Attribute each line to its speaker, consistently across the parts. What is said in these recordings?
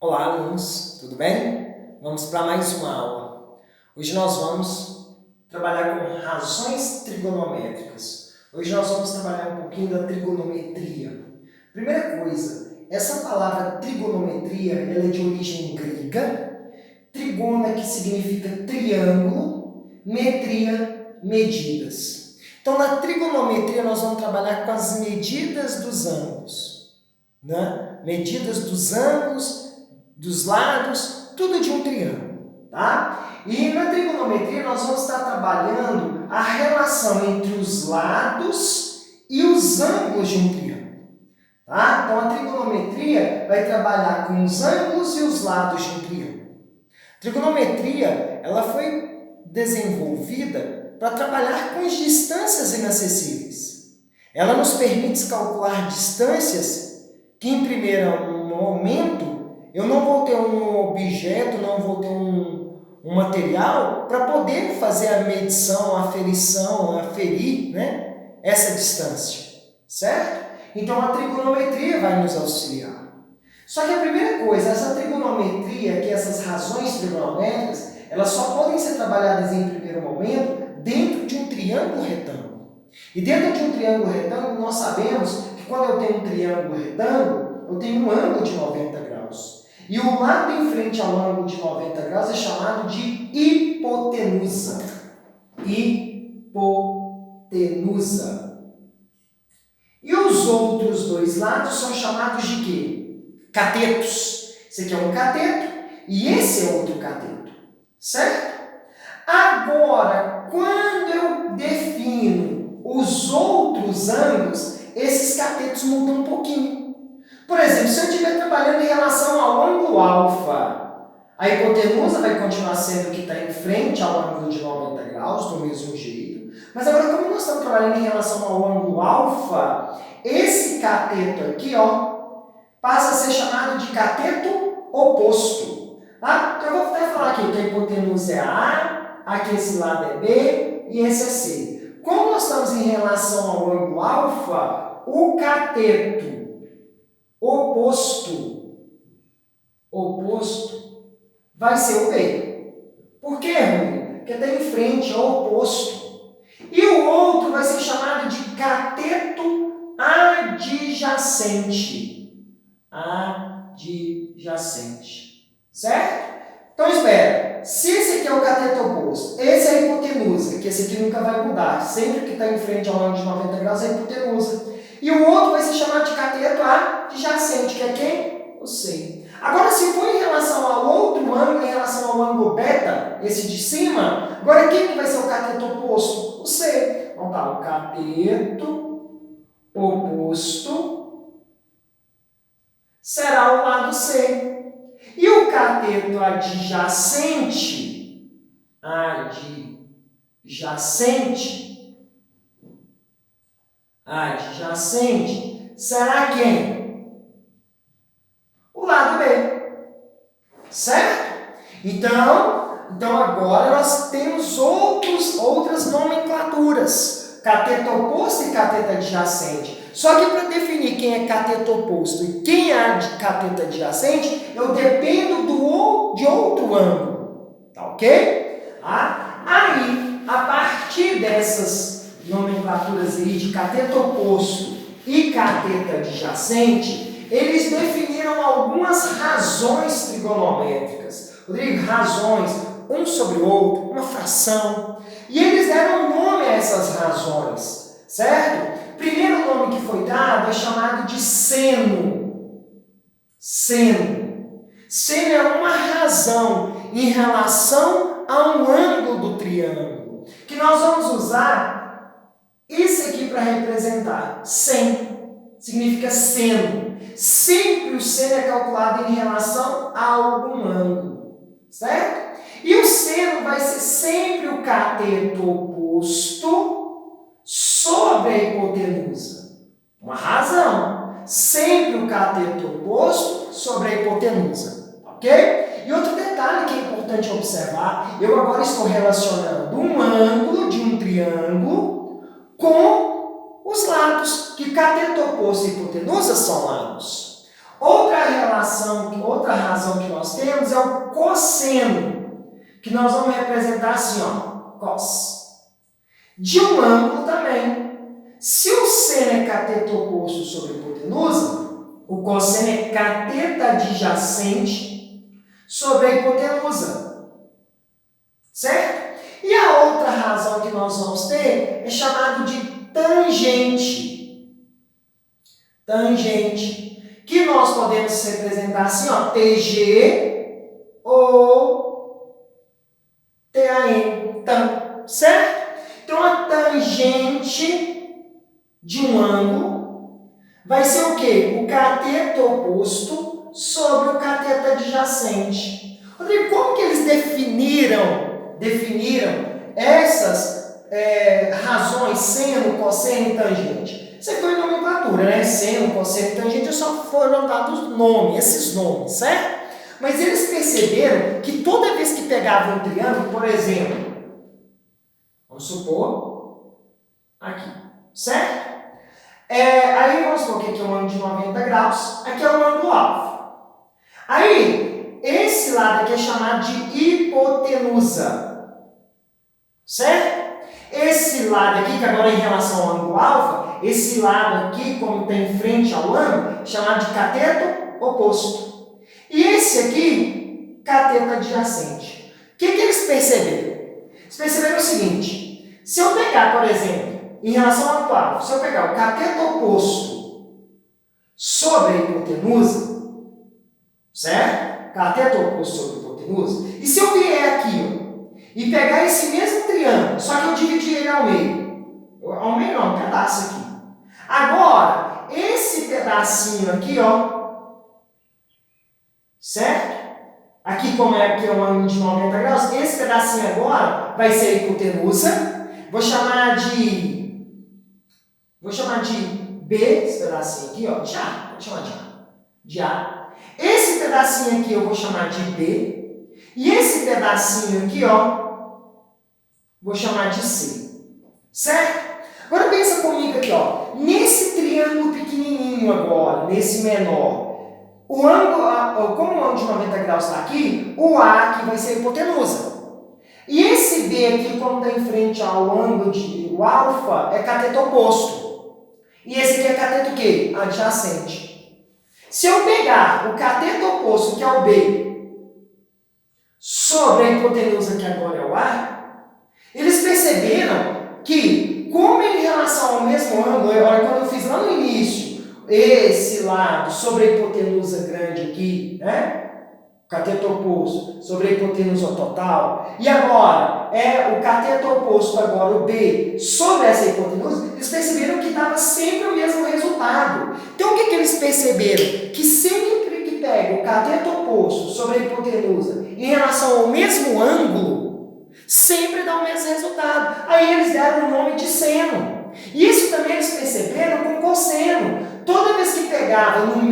Speaker 1: Olá, alunos, tudo bem? Vamos para mais uma aula. Hoje nós vamos trabalhar com razões trigonométricas. Hoje nós vamos trabalhar um pouquinho da trigonometria. Primeira coisa, essa palavra trigonometria ela é de origem grega. Trigona, que significa triângulo, metria, medidas. Então, na trigonometria, nós vamos trabalhar com as medidas dos ângulos, né? Medidas dos ângulos, dos lados, tudo de um triângulo, tá? E na trigonometria nós vamos estar trabalhando a relação entre os lados e os ângulos de um triângulo, tá? Então a trigonometria vai trabalhar com os ângulos e os lados de um triângulo. A trigonometria, ela foi desenvolvida para trabalhar com as distâncias inacessíveis. Ela nos permite calcular distâncias que em primeiro momento eu não vou ter um objeto, não vou ter um material para poder fazer a medição, a aferição, aferir, né, essa distância, certo? Então a trigonometria vai nos auxiliar. Só que a primeira coisa, essa trigonometria, que essas razões trigonométricas, elas só podem ser trabalhadas em primeiro momento dentro de um triângulo retângulo. E dentro de um triângulo retângulo, nós sabemos que quando eu tenho um triângulo retângulo, eu tenho um ângulo de 90 graus. E o lado em frente ao ângulo de 90 graus é chamado de hipotenusa. Hipotenusa. E os outros dois lados são chamados de quê? Catetos. Esse aqui é um cateto e esse é outro cateto. Certo? Agora, quando eu defino os outros ângulos, esses catetos mudam um pouquinho. Por exemplo, se eu estiver trabalhando em relação ao ângulo alfa, a hipotenusa vai continuar sendo o que está em frente ao ângulo de 90 graus, do mesmo jeito. Mas agora, como nós estamos trabalhando em relação ao ângulo alfa, esse cateto aqui, ó, passa a ser chamado de cateto oposto. Tá? Então, eu vou até falar aqui que a hipotenusa é A, aqui esse lado é B e esse é C. Como nós estamos em relação ao ângulo alfa, o cateto oposto vai ser o B. Por quê, Rui? Porque está em frente, é o oposto. E o outro vai ser chamado de cateto adjacente. Adjacente. Certo? Então, espera. Se esse aqui é o cateto oposto, esse é a hipotenusa, que esse aqui nunca vai mudar. Sempre que está em frente ao ângulo de 90 graus é a hipotenusa. E o outro vai ser chamado de cateto adjacente, que é quem? O C. Agora, se for em relação ao outro ângulo, em relação ao ângulo beta, esse de cima, agora quem que vai ser o cateto oposto? O C. Então tá, o cateto oposto será o lado C. E o cateto adjacente, será quem? O lado B. Certo? Então agora nós temos outras nomenclaturas. Cateto oposto e cateto adjacente. Só que para definir quem é cateto oposto e quem é cateto adjacente, eu dependo de outro ângulo. Tá ok? Aí, a partir dessas nomenclaturas aí de cateto oposto e cateto adjacente, eles definiram algumas razões trigonométricas. Rodrigo, razões, um sobre o outro, uma fração. E eles deram nome a essas razões, certo? O primeiro nome que foi dado é chamado de seno. Seno. Seno é uma razão em relação a um ângulo do triângulo, que nós vamos usar isso aqui para representar. 100 significa seno. Sempre o seno é calculado em relação a algum ângulo, certo? E o seno vai ser sempre o cateto oposto sobre a hipotenusa. Uma razão. Sempre o cateto oposto sobre a hipotenusa, ok? E outro detalhe que é importante observar, eu agora estou relacionando um ângulo de um triângulo com os lados, que cateto oposto e hipotenusa são lados. Outra razão que nós temos é o cosseno, que nós vamos representar assim, ó, cos. De um ângulo também. Se o seno é cateto oposto sobre a hipotenusa, o cosseno é cateto adjacente sobre a hipotenusa. Certo? E a outra razão que nós vamos ter é chamado de tangente. Tangente. Que nós podemos representar assim, ó, TG ou TAN. Tan. Certo? Então, a tangente de um ângulo vai ser o quê? O cateto oposto sobre o cateto adjacente. Rodrigo, como que eles definiram essas razões, seno, cosseno e tangente? Isso aqui foi nomenclatura, né? Seno, cosseno e tangente só foram dados esses nomes, certo? Mas eles perceberam que toda vez que pegavam um triângulo, por exemplo, vamos supor, aqui, certo? Aí vamos supor que aqui é um ângulo de 90 graus, aqui é um ângulo alfa. Aí, esse lado aqui é chamado de hipotenusa, certo? Esse lado aqui, que agora é em relação ao ângulo alfa, esse lado aqui, como está em frente ao ângulo, é chamado de cateto oposto. E esse aqui, cateto adjacente. O que eles perceberam? Eles perceberam o seguinte: se eu pegar, por exemplo, em relação ao ângulo alfa, se eu pegar o cateto oposto sobre a hipotenusa, certo? Cateto oposto sobre a hipotenusa, e se eu vier aqui, ó, e pegar esse mesmo triângulo, só que eu dividir ele ao meio não, um pedaço aqui. Agora, esse pedacinho aqui, ó, certo? Aqui, como aqui é um ângulo de 90 graus, esse pedacinho agora vai ser a hipotenusa. Vou chamar de B, esse pedacinho aqui, ó, de A. Vou chamar de A. Esse pedacinho aqui eu vou chamar de B. E esse pedacinho aqui, ó, vou chamar de C. Certo? Agora pensa comigo aqui, ó. Nesse triângulo pequenininho agora, nesse menor, o ângulo, como o ângulo de 90 graus está aqui, o A aqui vai ser a hipotenusa. E esse B aqui, como está em frente ao ângulo o alfa, é cateto oposto. E esse aqui é cateto o quê? Adjacente. Se eu pegar o cateto oposto, que é o B, sobre a hipotenusa, que agora é o A, eles perceberam que, como em relação ao mesmo ângulo, olha, quando eu fiz lá no início, esse lado sobre a hipotenusa grande aqui, né? Cateto oposto sobre a hipotenusa total, e agora o cateto oposto, agora o B, sobre essa hipotenusa, eles perceberam que dava sempre o mesmo resultado. Então o que eles perceberam? Que sempre que pega o cateto oposto sobre a hipotenusa em relação ao mesmo ângulo, sempre dá o mesmo resultado. Aí eles deram o nome de seno. E isso também eles perceberam com cosseno. Toda vez que pegava em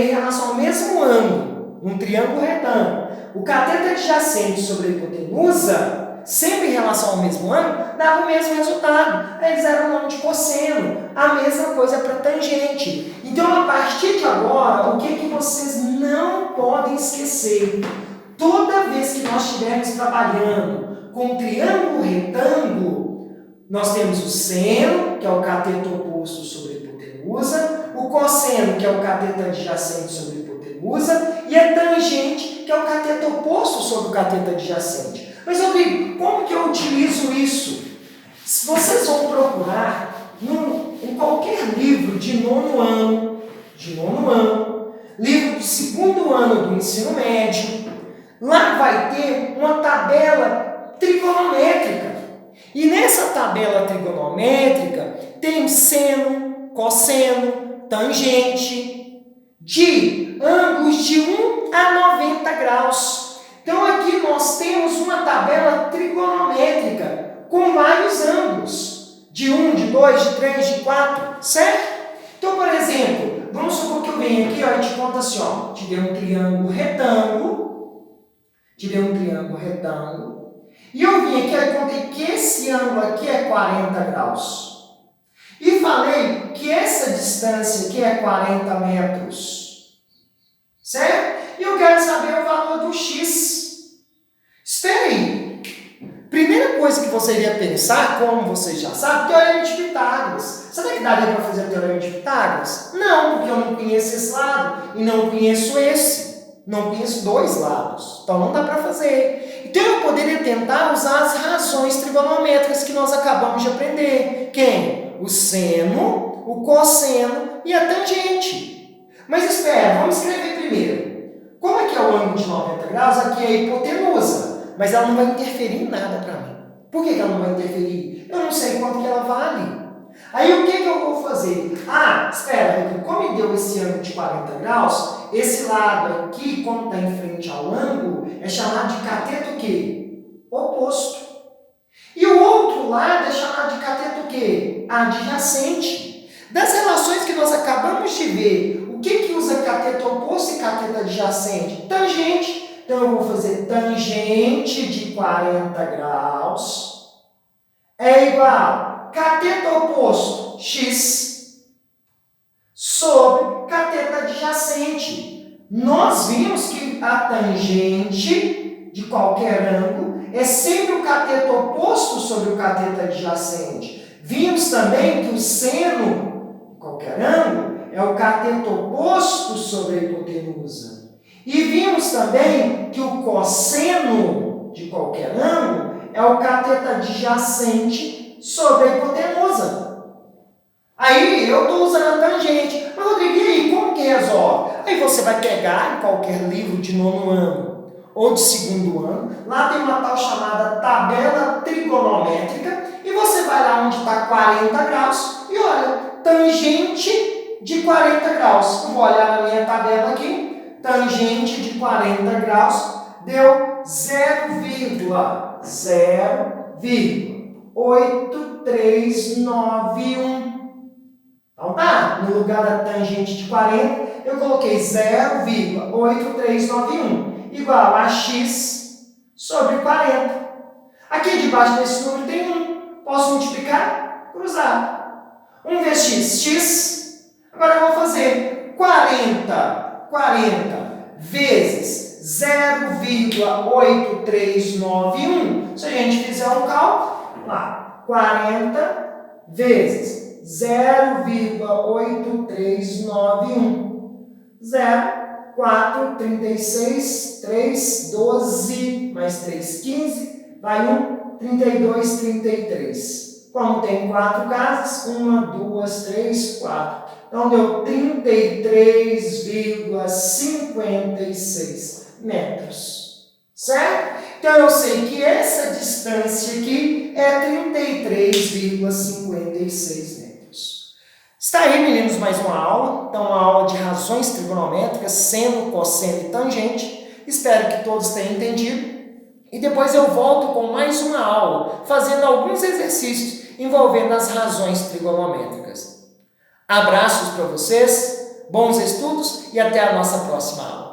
Speaker 1: relação ao mesmo ângulo, um triângulo retângulo, o cateto adjacente sobre a hipotenusa, sempre em relação ao mesmo ângulo, dava o mesmo resultado. Aí eles deram o nome de cosseno. A mesma coisa para tangente. Então, a partir de agora, o que vocês não podem esquecer? Toda vez que nós estivermos trabalhando com triângulo retângulo, nós temos o seno, que é o cateto oposto sobre a hipotenusa, o cosseno, que é o cateto adjacente sobre a hipotenusa, e a tangente, que é o cateto oposto sobre o cateto adjacente. Mas, Rodrigo, como que eu utilizo isso? Se vocês vão procurar em qualquer livro de nono ano, livro do segundo ano do ensino médio, lá vai ter uma tabela trigonométrica. E nessa tabela trigonométrica tem seno, cosseno, tangente, de ângulos de 1 a 90 graus. Então aqui nós temos uma tabela trigonométrica com vários ângulos, de 1, de 2, de 3, de 4, certo? Então, por exemplo, vamos supor que eu venho aqui, ó, e te conto assim, ó, te dei um triângulo retângulo, e eu vim aqui e contei que esse ângulo aqui é 40 graus. E falei que essa distância aqui é 40 metros. Certo? E eu quero saber o valor do x. Espera aí. Primeira coisa que você iria pensar, como você já sabe, teorema de Pitágoras. Será que daria para fazer o teorema de Pitágoras? Não, porque eu não conheço esse lado e não conheço esse. Não conheço dois lados. Então não dá para fazer. Então eu poderia tentar usar as razões trigonométricas que nós acabamos de aprender. Quem? O seno, o cosseno e a tangente. Mas espera, vamos escrever primeiro. Como é que é o ângulo de 90 graus? Aqui é a hipotenusa, mas ela não vai interferir em nada para mim. Por que ela não vai interferir? Eu não sei quanto que ela vale. Aí o que eu vou fazer? Espera, Rodrigo, como me deu esse ângulo de 40 graus, esse lado aqui, como está em frente ao ângulo, é chamado de cateto o quê? Oposto. E o outro lado é chamado de cateto o quê? Adjacente. Das relações que nós acabamos de ver, o que usa cateto oposto e cateto adjacente? Tangente. Então, eu vou fazer tangente de 40 graus é igual cateto oposto, x, sobre cateto adjacente. Nós vimos que a tangente de qualquer ângulo é sempre o cateto oposto sobre o cateto adjacente. Vimos também que o seno de qualquer ângulo é o cateto oposto sobre a hipotenusa. E vimos também que o cosseno de qualquer ângulo é o cateto adjacente sobre a hipotenusa. Aí eu estou usando a tangente. Mas, Rodrigo, e aí, como que resolve? Aí você vai pegar em qualquer livro de nono ano ou de segundo ano, lá tem uma tal chamada tabela trigonométrica, e você vai lá onde está 40 graus e olha, tangente de 40 graus. Eu vou olhar na minha tabela aqui, tangente de 40 graus deu 0,8391. Então tá, no lugar da tangente de 40, eu coloquei 0,8391 igual a x sobre 40. Aqui debaixo desse número tem 1. Posso multiplicar? Cruzar. 1 vezes x. Agora eu vou fazer 40 vezes 0,8391. Se a gente fizer um cálculo, lá, 40 vezes 0,8391. 4, 36, 3, 12, mais 3, 15, vai 1, 32, 33. Como tem 4 casas, 1, 2, 3, 4. Então, deu 33,56 metros. Certo? Então, eu sei que essa distância aqui é 33,56 metros. Está aí, meninos, mais uma aula. Então, uma aula de razões trigonométricas, seno, cosseno e tangente. Espero que todos tenham entendido. E depois eu volto com mais uma aula, fazendo alguns exercícios envolvendo as razões trigonométricas. Abraços para vocês, bons estudos e até a nossa próxima aula.